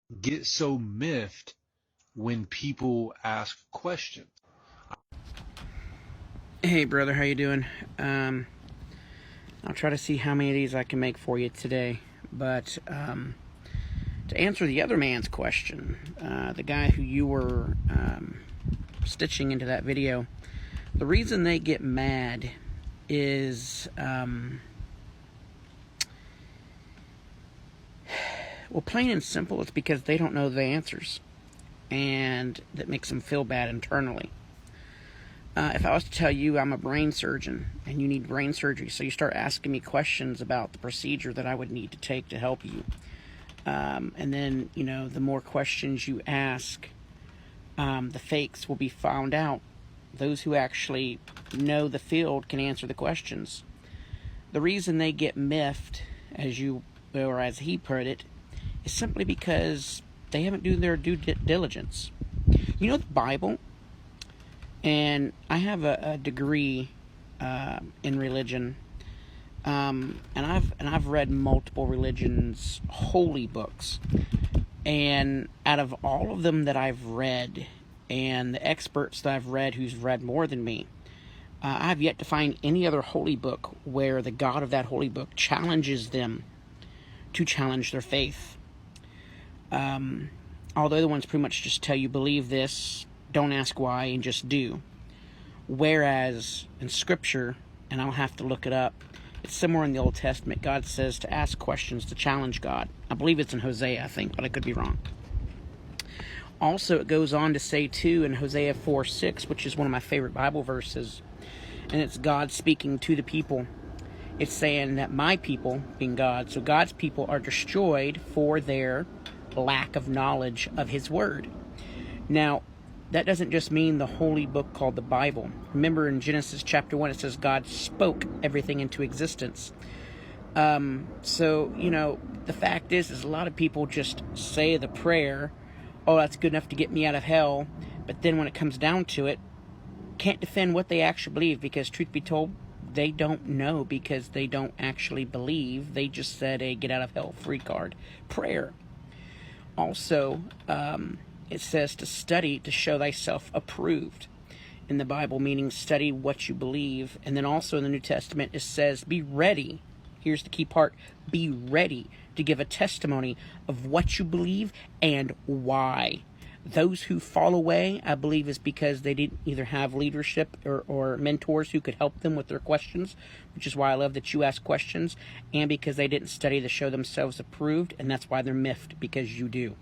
get so miffed when people ask questions. Hey brother, how you doing? I'll try to see how many of these I can make for you today. But to answer the other man's question, the guy who you were stitching into that video, the reason they get mad is, well, plain and simple, it's because they don't know the answers. And that makes them feel bad internally. If I was to tell you I'm a brain surgeon and you need brain surgery, so you start asking me questions about the procedure that I would need to take to help you. And then, the more questions you ask, the fakes will be found out. Those who actually know the field can answer the questions. The reason they get miffed, as he put it, is simply because they haven't done their due diligence. The Bible, and I have a degree in religion, and I've read multiple religions' holy books, and out of all of them that I've read, and the experts that I've read who's read more than me, I've yet to find any other holy book where the God of that holy book challenges them to challenge their faith. All the other ones pretty much just tell you, believe this, don't ask why, and just do. Whereas in Scripture, and I'll have to look it up, it's somewhere in the Old Testament, God says to ask questions, to challenge God. I believe it's in Hosea, I think, but I could be wrong. Also, it goes on to say, too, in Hosea 4:6, which is one of my favorite Bible verses, and it's God speaking to the people. It's saying that my people, being God, so God's people are destroyed for their lack of knowledge of His Word. Now, that doesn't just mean the holy book called the Bible. Remember in Genesis chapter 1, it says God spoke everything into existence. So, the fact is a lot of people just say the prayer, oh, that's good enough to get me out of hell, but then when it comes down to it, can't defend what they actually believe, because truth be told, they don't know, because they don't actually believe. They just said a get out of hell free card prayer. Also, it says to study to show thyself approved in the Bible, meaning study what you believe. And then also in the New Testament, it says be ready. Here's the key part. Be ready to give a testimony of what you believe and why. Those who fall away, I believe, is because they didn't either have leadership or mentors who could help them with their questions, which is why I love that you ask questions, and because they didn't study to show themselves approved, and that's why they're miffed, because you do.